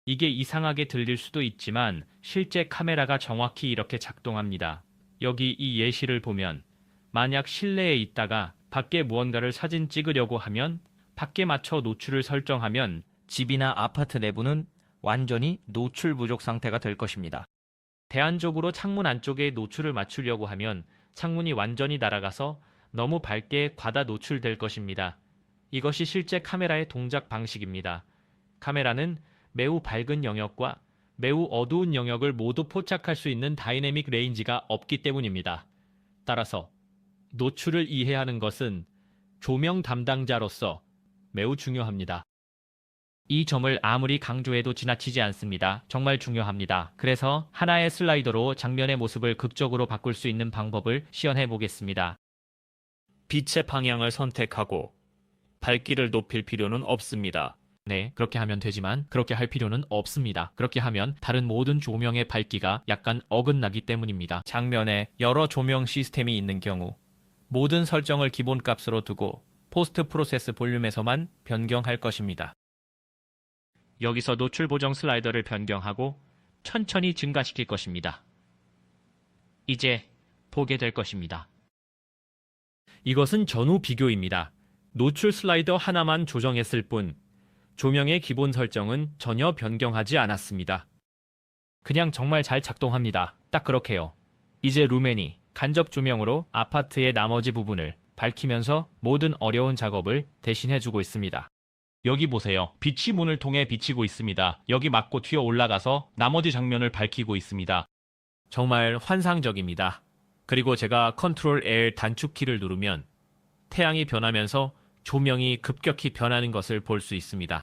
이게 이상하게 들릴 수도 있지만 실제 카메라가 정확히 이렇게 작동합니다. 여기 이 예시를 보면 만약 실내에 있다가 밖에 무언가를 사진 찍으려고 하면 밖에 맞춰 노출을 설정하면 집이나 아파트 내부는 완전히 노출 부족 상태가 될 것입니다. 대안적으로 창문 안쪽에 노출을 맞추려고 하면 창문이 완전히 날아가서 너무 밝게 과다 노출될 것입니다. 이것이 실제 카메라의 동작 방식입니다. 카메라는 매우 밝은 영역과 매우 어두운 영역을 모두 포착할 수 있는 다이내믹 레인지가 없기 때문입니다. 따라서 노출을 이해하는 것은 조명 담당자로서 매우 중요합니다. 이 점을 아무리 강조해도 지나치지 않습니다. 정말 중요합니다. 그래서 하나의 슬라이더로 장면의 모습을 극적으로 바꿀 수 있는 방법을 시연해 보겠습니다. 빛의 방향을 선택하고 밝기를 높일 필요는 없습니다. 네, 그렇게 하면 되지만 그렇게 할 필요는 없습니다. 그렇게 하면 다른 모든 조명의 밝기가 약간 어긋나기 때문입니다. 장면에 여러 조명 시스템이 있는 경우 모든 설정을 기본값으로 두고 포스트 프로세스 볼륨에서만 변경할 것입니다. 여기서 노출 보정 슬라이더를 변경하고 천천히 증가시킬 것입니다. 이제 보게 될 것입니다. 이것은 전후 비교입니다. 노출 슬라이더 하나만 조정했을 뿐 조명의 기본 설정은 전혀 변경하지 않았습니다. 그냥 정말 잘 작동합니다. 딱 그렇게요. 이제 루멘이 간접 조명으로 아파트의 나머지 부분을 밝히면서 모든 어려운 작업을 대신해주고 있습니다. 여기 보세요. 빛이 문을 통해 비치고 있습니다. 여기 맞고 튀어 올라가서 나머지 장면을 밝히고 있습니다. 정말 환상적입니다. 그리고 제가 컨트롤 L 단축키를 누르면 태양이 변하면서 조명이 급격히 변하는 것을 볼 수 있습니다.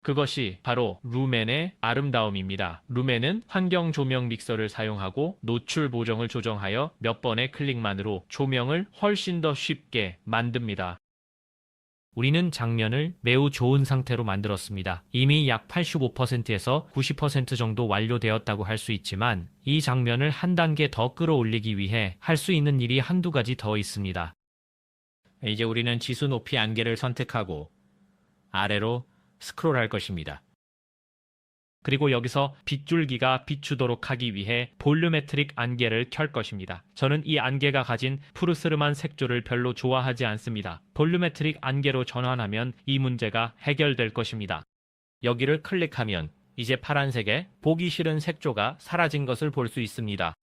그것이 바로 루멘의 아름다움입니다. 루멘은 환경 조명 믹서를 사용하고 노출 보정을 조정하여 몇 번의 클릭만으로 조명을 훨씬 더 쉽게 만듭니다. 우리는 장면을 매우 좋은 상태로 만들었습니다. 이미 약 85%에서 90% 정도 완료되었다고 할 수 있지만 이 장면을 한 단계 더 끌어올리기 위해 할 수 있는 일이 한두 가지 더 있습니다. 이제 우리는 지수 높이 안개를 선택하고 아래로 스크롤할 것입니다. 그리고 여기서 빗줄기가 비추도록 하기 위해 볼륨메트릭 안개를 켤 것입니다. 저는 이 안개가 가진 푸르스름한 색조를 별로 좋아하지 않습니다. 볼륨메트릭 안개로 전환하면 이 문제가 해결될 것입니다. 여기를 클릭하면 이제 파란색의 보기 싫은 색조가 사라진 것을 볼 수 있습니다.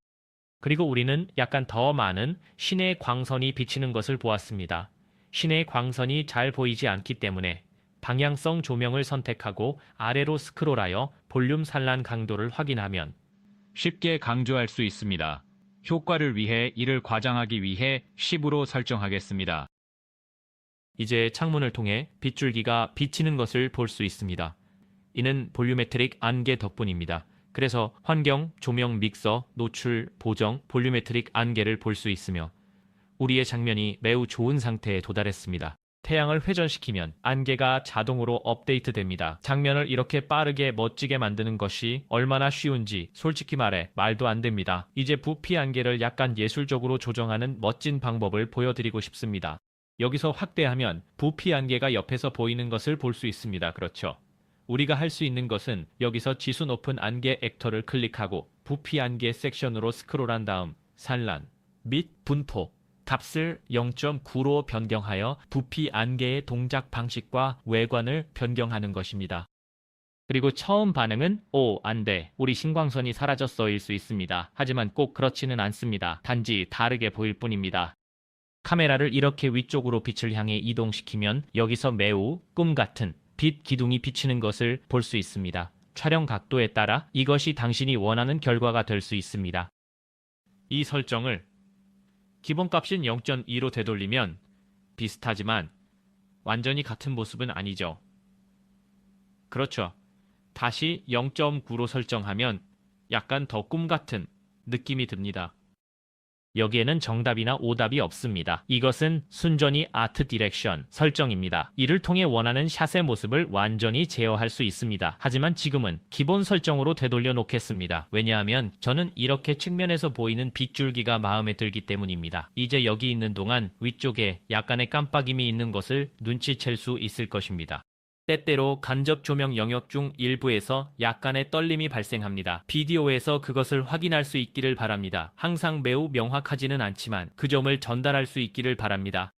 그리고 우리는 약간 더 많은 시내 광선이 비치는 것을 보았습니다. 시내 광선이 잘 보이지 않기 때문에 방향성 조명을 선택하고 아래로 스크롤하여 볼륨 산란 강도를 확인하면 쉽게 강조할 수 있습니다. 효과를 위해 이를 과장하기 위해 10으로 설정하겠습니다. 이제 창문을 통해 빗줄기가 비치는 것을 볼 수 있습니다. 이는 볼륨메트릭 안개 덕분입니다. 그래서 환경, 조명 믹서, 노출, 보정, 볼륨메트릭 안개를 볼 수 있으며 우리의 장면이 매우 좋은 상태에 도달했습니다. 태양을 회전시키면 안개가 자동으로 업데이트됩니다. 장면을 이렇게 빠르게 멋지게 만드는 것이 얼마나 쉬운지 솔직히 말해 말도 안 됩니다. 이제 부피 안개를 약간 예술적으로 조정하는 멋진 방법을 보여드리고 싶습니다. 여기서 확대하면 부피 안개가 옆에서 보이는 것을 볼 수 있습니다. 그렇죠? 우리가 할 수 있는 것은 여기서 지수 높은 안개 액터를 클릭하고 부피 안개 섹션으로 스크롤한 다음 산란 및 분포 값을 0.9로 변경하여 부피 안개의 동작 방식과 외관을 변경하는 것입니다. 그리고 처음 반응은 오, 안 돼. 우리 신광선이 사라졌어일 수 있습니다. 하지만 꼭 그렇지는 않습니다. 단지 다르게 보일 뿐입니다. 카메라를 이렇게 위쪽으로 빛을 향해 이동시키면 여기서 매우 꿈같은 빛 기둥이 비치는 것을 볼 수 있습니다. 촬영 각도에 따라 이것이 당신이 원하는 결과가 될 수 있습니다. 이 설정을 기본값인 0.2로 되돌리면 비슷하지만 완전히 같은 모습은 아니죠. 그렇죠. 다시 0.9로 설정하면 약간 더 꿈같은 느낌이 듭니다. 여기에는 정답이나 오답이 없습니다. 이것은 순전히 아트 디렉션 설정입니다. 이를 통해 원하는 샷의 모습을 완전히 제어할 수 있습니다. 하지만 지금은 기본 설정으로 되돌려 놓겠습니다. 왜냐하면 저는 이렇게 측면에서 보이는 빗줄기가 마음에 들기 때문입니다. 이제 여기 있는 동안 위쪽에 약간의 깜빡임이 있는 것을 눈치챌 수 있을 것입니다. 때때로 간접 조명 영역 중 일부에서 약간의 떨림이 발생합니다. 비디오에서 그것을 확인할 수 있기를 바랍니다. 항상 매우 명확하지는 않지만 그 점을 전달할 수 있기를 바랍니다.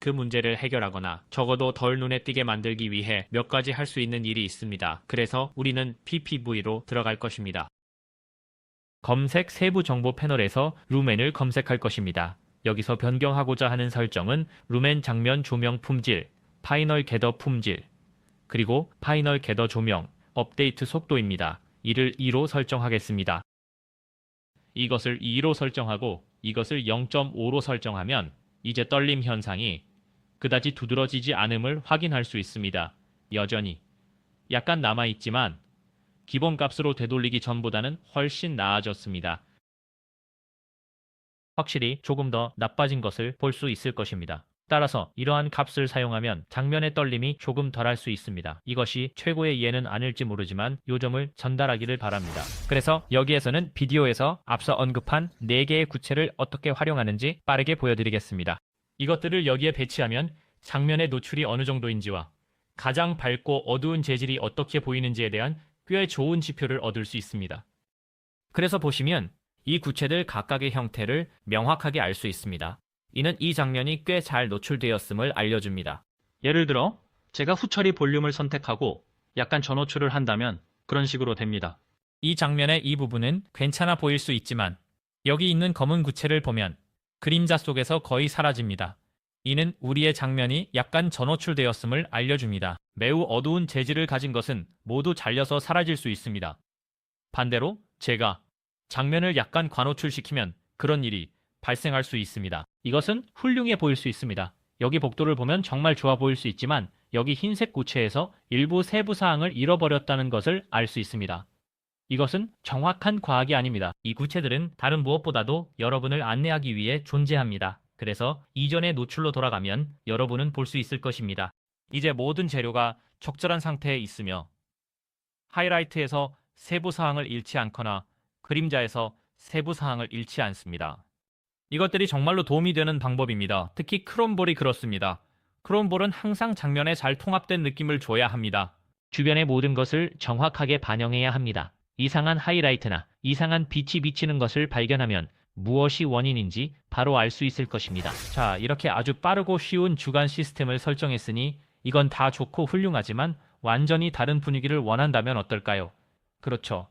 그 문제를 해결하거나 적어도 덜 눈에 띄게 만들기 위해 몇 가지 할 수 있는 일이 있습니다. 그래서 우리는 PPV로 들어갈 것입니다. 검색 세부 정보 패널에서 루멘을 검색할 것입니다. 여기서 변경하고자 하는 설정은 루멘 장면 조명 품질, 파이널 게더 품질, 그리고 파이널 게더 조명, 업데이트 속도입니다. 이를 2로 설정하겠습니다. 이것을 2로 설정하고 이것을 0.5로 설정하면 이제 떨림 현상이 그다지 두드러지지 않음을 확인할 수 있습니다. 여전히 약간 남아있지만 기본값으로 되돌리기 전보다는 훨씬 나아졌습니다. 확실히 조금 더 나빠진 것을 볼 수 있을 것입니다. 따라서 이러한 값을 사용하면 장면의 떨림이 조금 덜할 수 있습니다. 이것이 최고의 예는 아닐지 모르지만 요점을 전달하기를 바랍니다. 그래서 여기에서는 비디오에서 앞서 언급한 4개의 구체를 어떻게 활용하는지 빠르게 보여드리겠습니다. 이것들을 여기에 배치하면 장면의 노출이 어느 정도인지와 가장 밝고 어두운 재질이 어떻게 보이는지에 대한 꽤 좋은 지표를 얻을 수 있습니다. 그래서 보시면 이 구체들 각각의 형태를 명확하게 알 수 있습니다. 이는 이 장면이 꽤 잘 노출되었음을 알려줍니다. 예를 들어 제가 후처리 볼륨을 선택하고 약간 저노출을 한다면 그런 식으로 됩니다. 이 장면의 이 부분은 괜찮아 보일 수 있지만 여기 있는 검은 구체를 보면 그림자 속에서 거의 사라집니다. 이는 우리의 장면이 약간 저노출되었음을 알려줍니다. 매우 어두운 재질을 가진 것은 모두 잘려서 사라질 수 있습니다. 반대로 제가 장면을 약간 과노출시키면 그런 일이 발생할 수 있습니다. 이것은 훌륭해 보일 수 있습니다. 여기 복도를 보면 정말 좋아 보일 수 있지만 여기 흰색 구체에서 일부 세부 사항을 잃어버렸다는 것을 알 수 있습니다. 이것은 정확한 과학이 아닙니다. 이 구체들은 다른 무엇보다도 여러분을 안내하기 위해 존재합니다. 그래서 이전의 노출로 돌아가면 여러분은 볼 수 있을 것입니다. 이제 모든 재료가 적절한 상태에 있으며 하이라이트에서 세부 사항을 잃지 않거나 그림자에서 세부 사항을 잃지 않습니다. 이것들이 정말로 도움이 되는 방법입니다. 특히 크롬볼이 그렇습니다. 크롬볼은 항상 장면에 잘 통합된 느낌을 줘야 합니다. 주변의 모든 것을 정확하게 반영해야 합니다. 이상한 하이라이트나 이상한 빛이 비치는 것을 발견하면 무엇이 원인인지 바로 알 수 있을 것입니다. 자, 이렇게 아주 빠르고 쉬운 주간 시스템을 설정했으니 이건 다 좋고 훌륭하지만 완전히 다른 분위기를 원한다면 어떨까요? 그렇죠.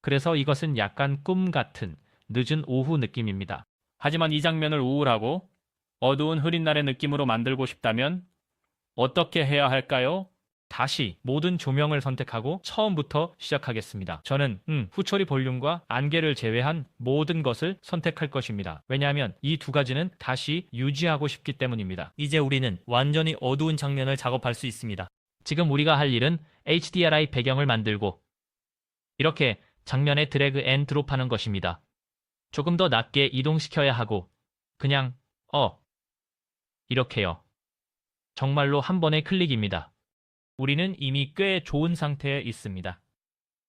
그래서 이것은 약간 꿈 같은 늦은 오후 느낌입니다. 하지만 이 장면을 우울하고 어두운 흐린 날의 느낌으로 만들고 싶다면 어떻게 해야 할까요? 다시 모든 조명을 선택하고 처음부터 시작하겠습니다. 저는 후처리 볼륨과 안개를 제외한 모든 것을 선택할 것입니다. 왜냐하면 이 두 가지는 다시 유지하고 싶기 때문입니다. 이제 우리는 완전히 어두운 장면을 작업할 수 있습니다. 지금 우리가 할 일은 HDRI 배경을 만들고 이렇게 장면에 드래그 앤 드롭하는 것입니다. 조금 더 낮게 이동시켜야 하고 그냥 이렇게요. 정말로 한 번의 클릭입니다. 우리는 이미 꽤 좋은 상태에 있습니다.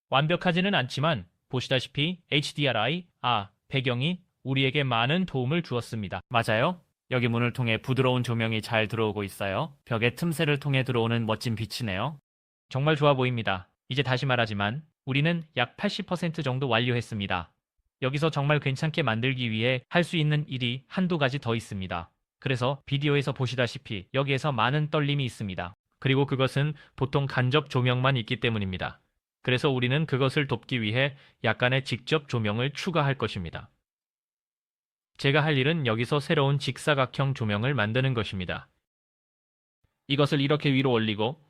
완벽하지는 않지만 보시다시피 HDRI, 배경이 우리에게 많은 도움을 주었습니다. 맞아요. 여기 문을 통해 부드러운 조명이 잘 들어오고 있어요. 벽의 틈새를 통해 들어오는 멋진 빛이네요. 정말 좋아 보입니다. 이제 다시 말하지만 우리는 약 80% 정도 완료했습니다. 여기서 정말 괜찮게 만들기 위해 할 수 있는 일이 한두 가지 더 있습니다. 그래서 비디오에서 보시다시피 여기에서 많은 떨림이 있습니다. 그리고 그것은 보통 간접 조명만 있기 때문입니다. 그래서 우리는 그것을 돕기 위해 약간의 직접 조명을 추가할 것입니다. 제가 할 일은 여기서 새로운 직사각형 조명을 만드는 것입니다. 이것을 이렇게 위로 올리고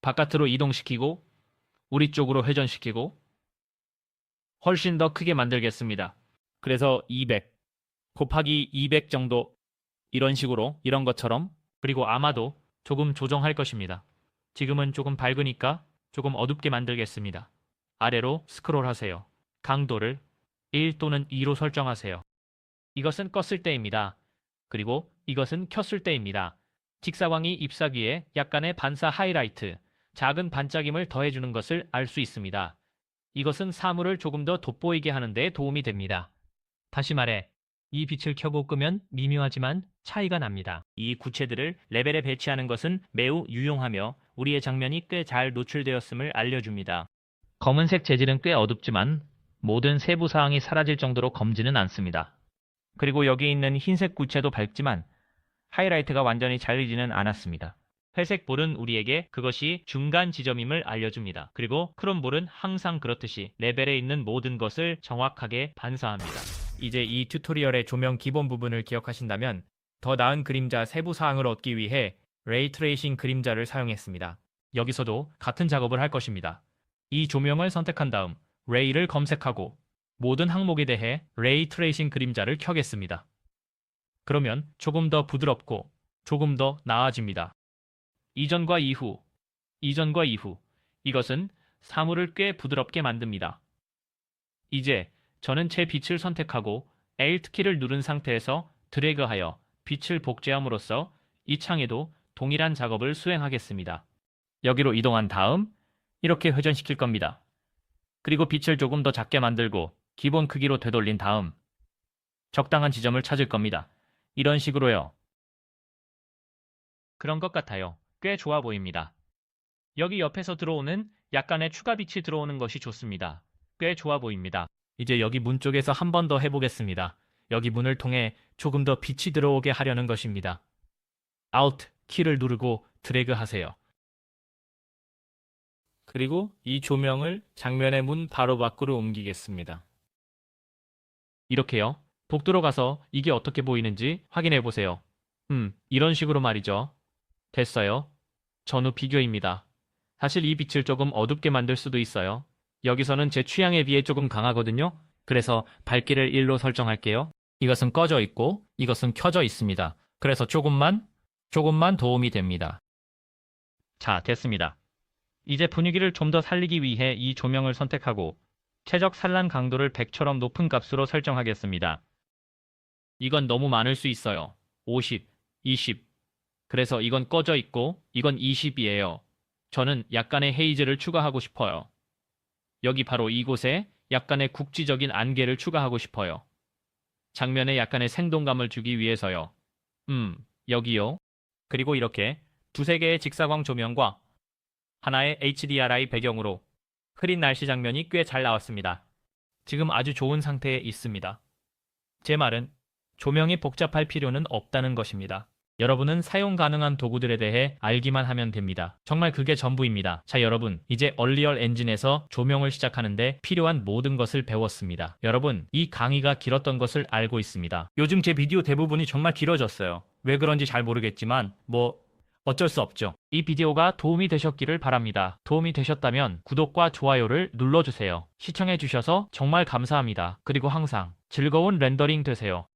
바깥으로 이동시키고 우리 쪽으로 회전시키고 훨씬 더 크게 만들겠습니다. 그래서 200 곱하기 200 정도 이런 식으로 이런 것처럼 그리고 아마도 조금 조정할 것입니다. 지금은 조금 밝으니까 조금 어둡게 만들겠습니다. 아래로 스크롤하세요. 강도를 1 또는 2로 설정하세요. 이것은 껐을 때입니다. 그리고 이것은 켰을 때입니다. 직사광이 잎사귀에 약간의 반사 하이라이트, 작은 반짝임을 더해주는 것을 알 수 있습니다. 이것은 사물을 조금 더 돋보이게 하는 데 도움이 됩니다. 다시 말해, 이 빛을 켜고 끄면 미묘하지만 차이가 납니다. 이 구체들을 레벨에 배치하는 것은 매우 유용하며 우리의 장면이 꽤 잘 노출되었음을 알려줍니다. 검은색 재질은 꽤 어둡지만 모든 세부 사항이 사라질 정도로 검지는 않습니다. 그리고 여기 있는 흰색 구체도 밝지만 하이라이트가 완전히 잘리지는 않았습니다. 회색 볼은 우리에게 그것이 중간 지점임을 알려줍니다. 그리고 크롬 볼은 항상 그렇듯이 레벨에 있는 모든 것을 정확하게 반사합니다. 이제 이 튜토리얼의 조명 기본 부분을 기억하신다면 더 나은 그림자 세부 사항을 얻기 위해 레이 트레이싱 그림자를 사용했습니다. 여기서도 같은 작업을 할 것입니다. 이 조명을 선택한 다음 레이를 검색하고 모든 항목에 대해 레이 트레이싱 그림자를 켜겠습니다. 그러면 조금 더 부드럽고 조금 더 나아집니다. 이전과 이후, 이전과 이후. 이것은 사물을 꽤 부드럽게 만듭니다. 이제 저는 제 빛을 선택하고 Alt 키를 누른 상태에서 드래그하여 빛을 복제함으로써 이 창에도 동일한 작업을 수행하겠습니다. 여기로 이동한 다음 이렇게 회전시킬 겁니다. 그리고 빛을 조금 더 작게 만들고 기본 크기로 되돌린 다음 적당한 지점을 찾을 겁니다. 이런 식으로요. 그런 것 같아요. 꽤 좋아 보입니다. 여기 옆에서 들어오는 약간의 추가 빛이 들어오는 것이 좋습니다. 꽤 좋아 보입니다. 이제 여기 문 쪽에서 한 번 더 해보겠습니다. 여기 문을 통해 조금 더 빛이 들어오게 하려는 것입니다. Alt 키를 누르고 드래그 하세요. 그리고 이 조명을 장면의 문 바로 밖으로 옮기겠습니다. 이렇게요. 복도로 가서 이게 어떻게 보이는지 확인해 보세요. 이런 식으로 말이죠. 됐어요. 전후 비교입니다. 사실 이 빛을 조금 어둡게 만들 수도 있어요. 여기서는 제 취향에 비해 조금 강하거든요. 그래서 밝기를 1로 설정할게요. 이것은 꺼져 있고 이것은 켜져 있습니다. 그래서 조금만 도움이 됩니다. 자, 됐습니다. 이제 분위기를 좀 더 살리기 위해 이 조명을 선택하고 최적 산란 강도를 100처럼 높은 값으로 설정하겠습니다. 이건 너무 많을 수 있어요. 50, 20. 그래서 이건 꺼져 있고 이건 20이에요. 저는 약간의 헤이즐을 추가하고 싶어요. 여기 바로 이곳에 약간의 국지적인 안개를 추가하고 싶어요. 장면에 약간의 생동감을 주기 위해서요. 여기요. 그리고 이렇게 두세 개의 직사광 조명과 하나의 HDRI 배경으로 흐린 날씨 장면이 꽤 잘 나왔습니다. 지금 아주 좋은 상태에 있습니다. 제 말은 조명이 복잡할 필요는 없다는 것입니다. 여러분은 사용 가능한 도구들에 대해 알기만 하면 됩니다. 정말 그게 전부입니다. 자, 여러분, 이제 얼리얼 엔진에서 조명을 시작하는데 필요한 모든 것을 배웠습니다. 여러분, 이 강의가 길었던 것을 알고 있습니다. 요즘 제 비디오 대부분이 정말 길어졌어요. 왜 그런지 잘 모르겠지만 어쩔 수 없죠. 이 비디오가 도움이 되셨기를 바랍니다. 도움이 되셨다면 구독과 좋아요를 눌러주세요. 시청해주셔서 정말 감사합니다. 그리고 항상 즐거운 렌더링 되세요.